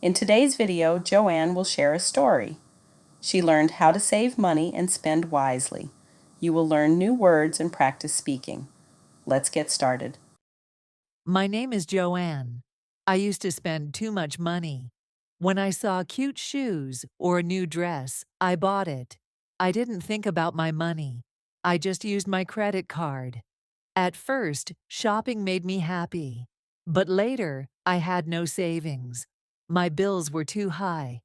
In today's video, Joanne will share a story. She learned how to save money and spend wisely. You will learn new words and practice speaking. Let's get started. My name is Joanne. I used to spend too much money. When I saw cute shoes or a new dress, I bought it. I didn't think about my money. I just used my credit card. At first, shopping made me happy. But later, I had no savings. My bills were too high.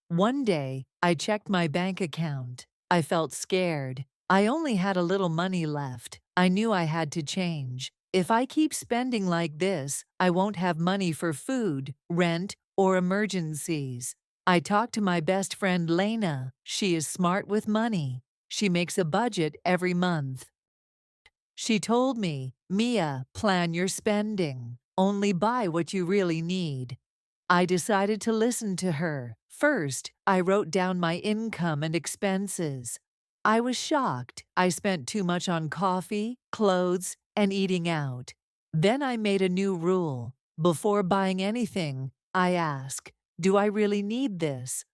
One day, I checked my bank account. I felt scared. I only had a little money left. I knew I had to change. If I keep spending like this, I won't have money for food, rent, or emergencies. I talked to my best friend Lena. She is smart with money. She makes a budget every month. She told me, Mia, plan your spending. Only buy what you really need. I decided to listen to her. First, I wrote down my income and expenses. I was shocked. I spent too much on coffee, clothes, and eating out. Then I made a new rule. Before buying anything, I ask, do I really need this?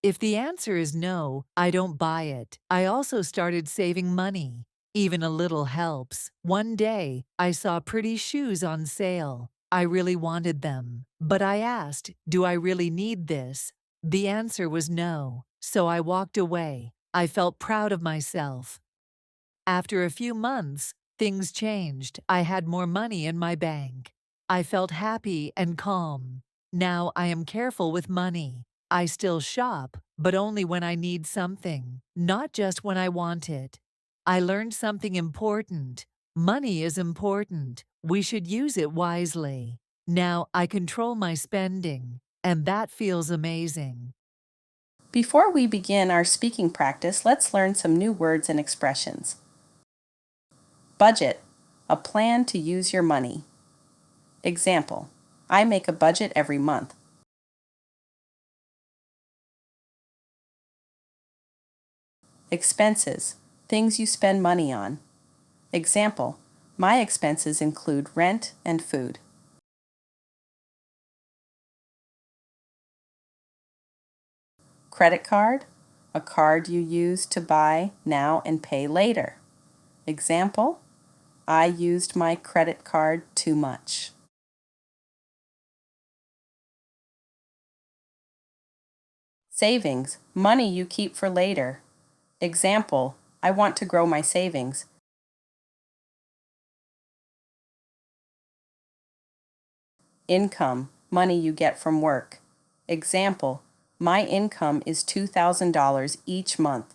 If the answer is no, I don't buy it. I also started saving money. Even a little helps. One day, I saw pretty shoes on sale. I really wanted them. But I asked, do I really need this? The answer was no. So I walked away. I felt proud of myself. After a few months, things changed. I had more money in my bank. I felt happy and calm. Now I am careful with money. I still shop, but only when I need something, not just when I want it. I learned something important. Money is important. We should use it wisely. Now I control my spending, and that feels amazing. Before we begin our speaking practice, let's learn some new words and expressions. Budget, a plan to use your money. Example, I make a budget every month. Expenses, things you spend money on. Example, my expenses include rent and food. Credit card, a card you use to buy now and pay later. Example, I used my credit card too much. Savings, money you keep for later. Example, I want to grow my savings. Income, money you get from work. Example, my income is $2,000 each month.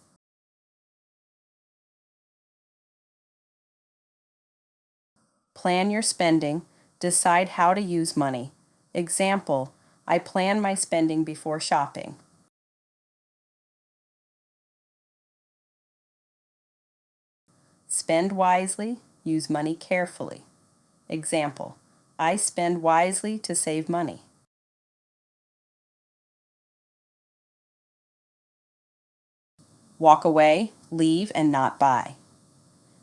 Plan your spending. Decide how to use money. Example, I plan my spending before shopping. Spend wisely. Use money carefully. Example, I spend wisely to save money. Walk away, leave, and not buy.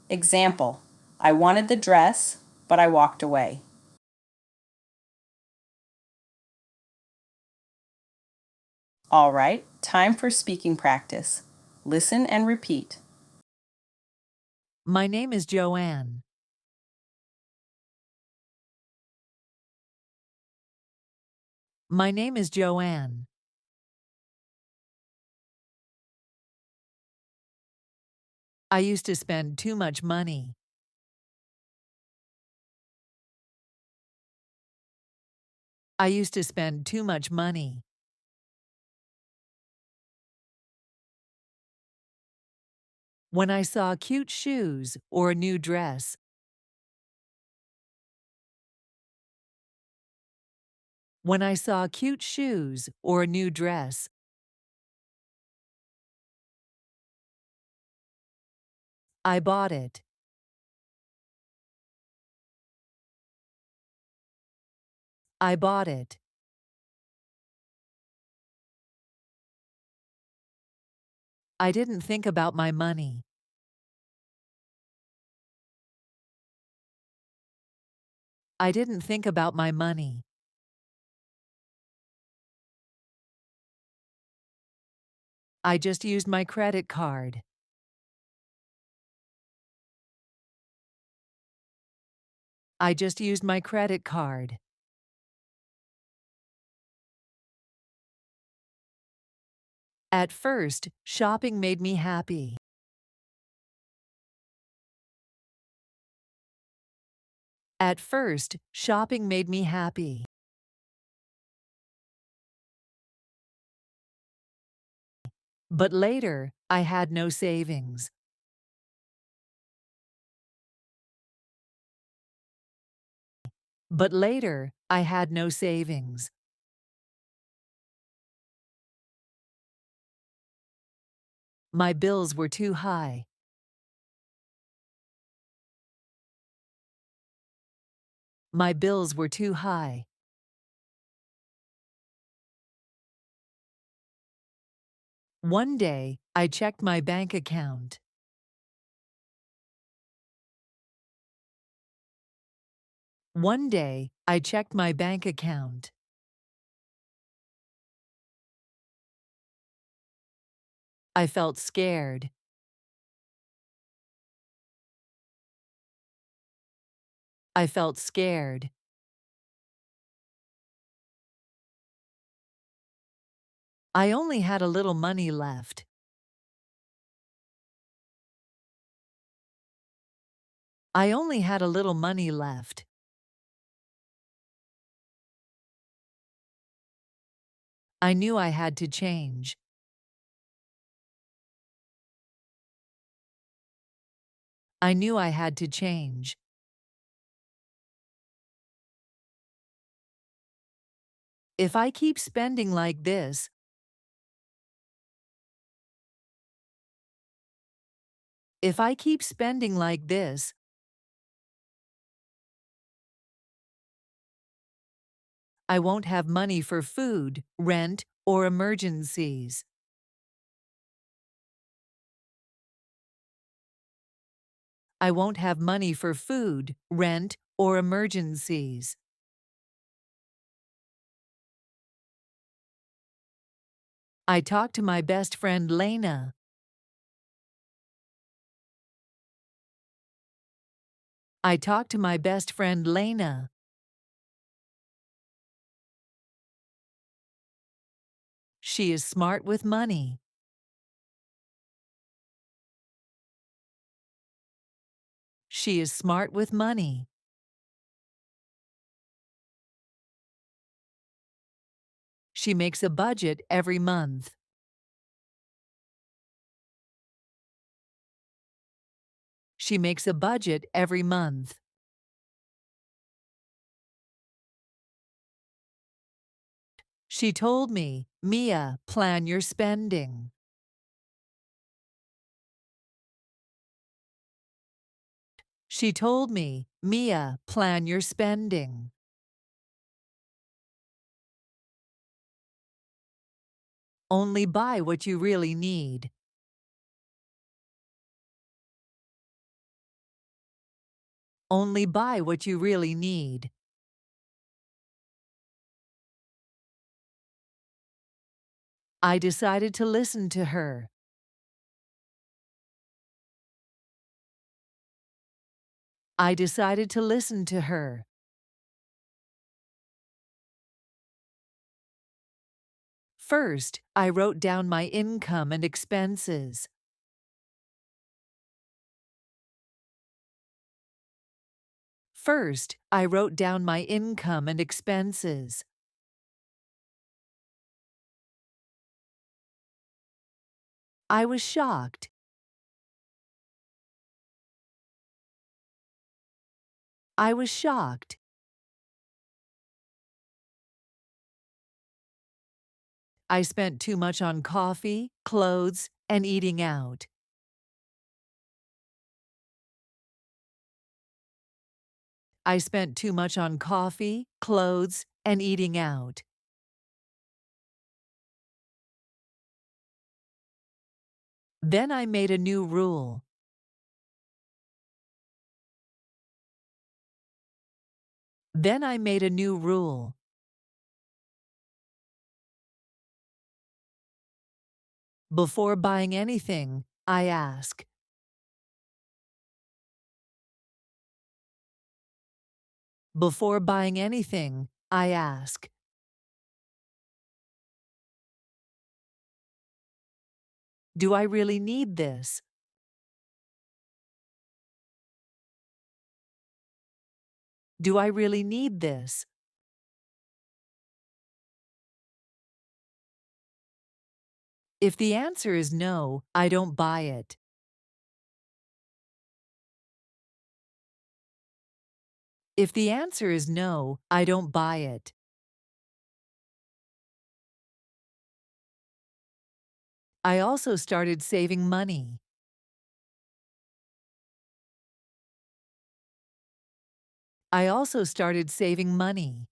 Example, I wanted the dress, but I walked away. All right, time for speaking practice. Listen and repeat. My name is Joanne. My name is Joanne. I used to spend too much money. I used to spend too much money. When I saw cute shoes or a new dress, when I saw cute shoes or a new dress, I bought it. I bought it. I didn't think about my money. I didn't think about my money. I just used my credit card. I just used my credit card. At first, shopping made me happy. At first, shopping made me happy. But later, I had no savings. But later, I had no savings. My bills were too high. My bills were too high. One day, I checked my bank account. One day, I checked my bank account. I felt scared. I felt scared. I only had a little money left. I only had a little money left. I knew I had to change. I knew I had to change. If I keep spending like this, if I keep spending like this, I won't have money for food, rent, or emergencies. I won't have money for food, rent, or emergencies. I talked to my best friend Lena. I talked to my best friend Lena. She is smart with money. She is smart with money. She makes a budget every month. She makes a budget every month. She told me, Mia, plan your spending. She told me, Mia, plan your spending. Only buy what you really need. Only buy what you really need. I decided to listen to her. I decided to listen to her. First, I wrote down my income and expenses. First, I wrote down my income and expenses. I was shocked. I was shocked. I spent too much on coffee, clothes, and eating out. I spent too much on coffee, clothes, and eating out. Then I made a new rule. Then I made a new rule. Before buying anything, I ask. Before buying anything, I ask. Do I really need this? Do I really need this? If the answer is no, I don't buy it. If the answer is no, I don't buy it. I also started saving money. I also started saving money.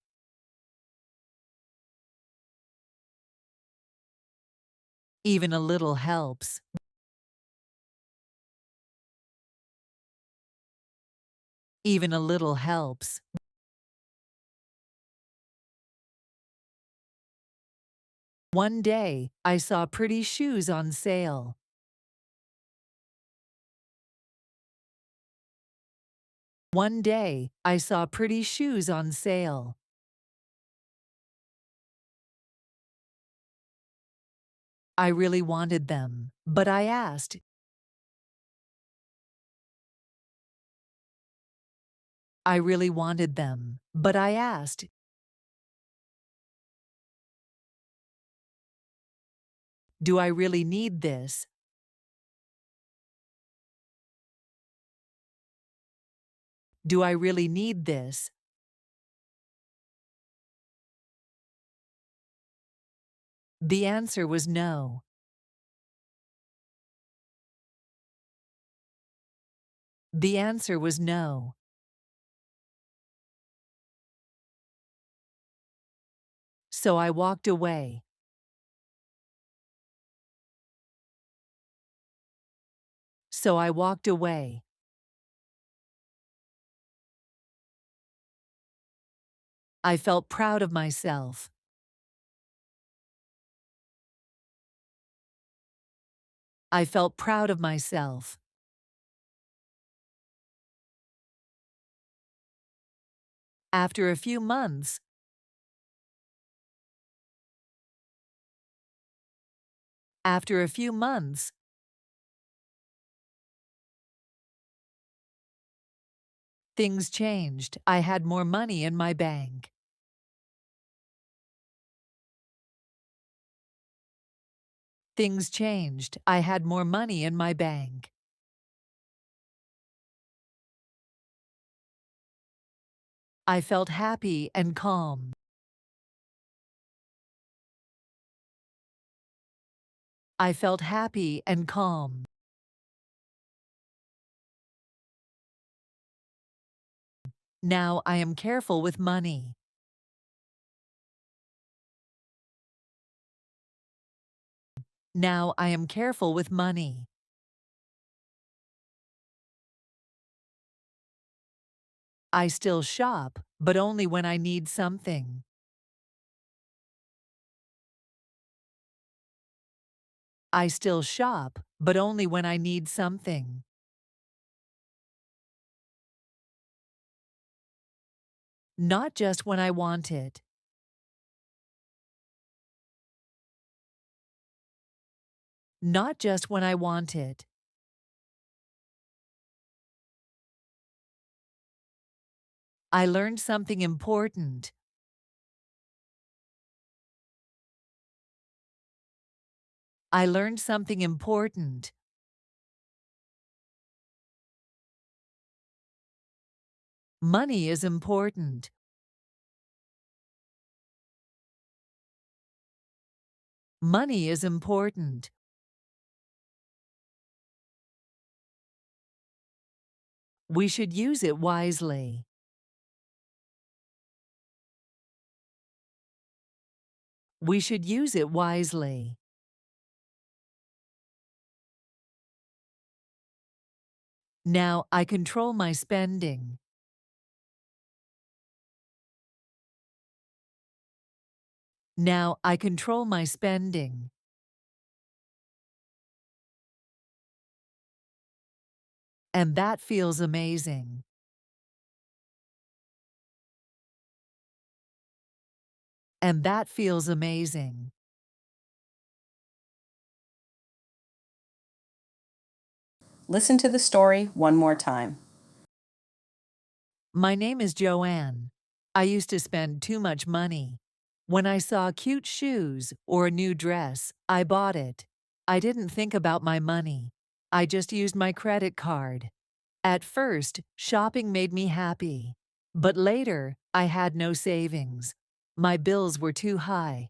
Even a little helps. Even a little helps. One day, I saw pretty shoes on sale. One day, I saw pretty shoes on sale. I really wanted them, but I asked. I really wanted them, but I asked. Do I really need this? Do I really need this? The answer was no. The answer was no. So I walked away. So I walked away. I felt proud of myself. I felt proud of myself. After a few months, after a few months, things changed. I had more money in my bank. Things changed. I had more money in my bank. I felt happy and calm. I felt happy and calm. Now I am careful with money. Now I am careful with money. I still shop, but only when I need something. I still shop, but only when I need something. Not just when I want it. Not just when I want it. I learned something important. I learned something important. Money is important. Money is important. We should use it wisely. We should use it wisely. Now I control my spending. Now I control my spending. and that feels amazing. And that feels amazing. Listen to the story one more time. My name is Joanne. I used to spend too much money. When I saw cute shoes or a new dress, I bought it. I didn't think about my money. I just used my credit card. At first, shopping made me happy. But later, I had no savings. My bills were too high.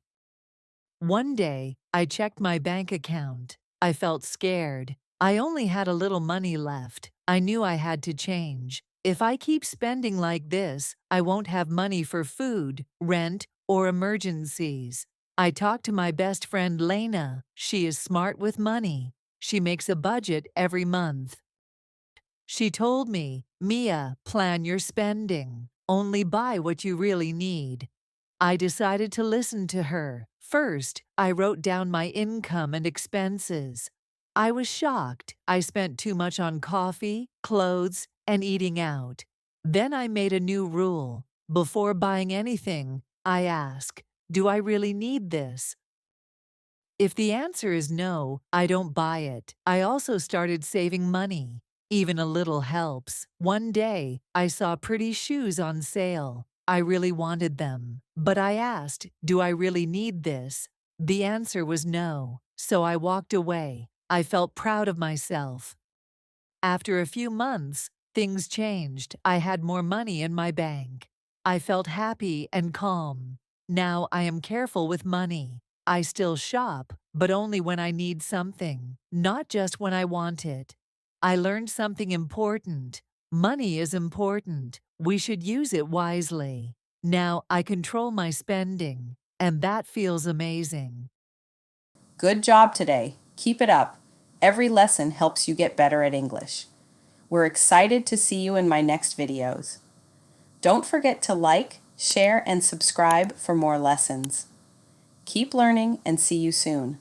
One day, I checked my bank account. I felt scared. I only had a little money left. I knew I had to change. If I keep spending like this, I won't have money for food, rent, or emergencies. I talked to my best friend Lena. She is smart with money. She makes a budget every month. She told me, Mia, plan your spending. Only buy what you really need. I decided to listen to her. First, I wrote down my income and expenses. I was shocked. I spent too much on coffee, clothes, and eating out. Then I made a new rule. Before buying anything, I ask, do I really need this? If the answer is no, I don't buy it. I also started saving money. Even a little helps. One day, I saw pretty shoes on sale. I really wanted them. But I asked, do I really need this? The answer was no. So I walked away. I felt proud of myself. After a few months, things changed. I had more money in my bank. I felt happy and calm. Now I am careful with money. I still shop, but only when I need something, not just when I want it. I learned something important. Money is important. We should use it wisely. Now I control my spending, and that feels amazing. Good job today. Keep it up. Every lesson helps you get better at English. We're excited to see you in my next videos. Don't forget to like, share, and subscribe for more lessons. Keep learning and see you soon.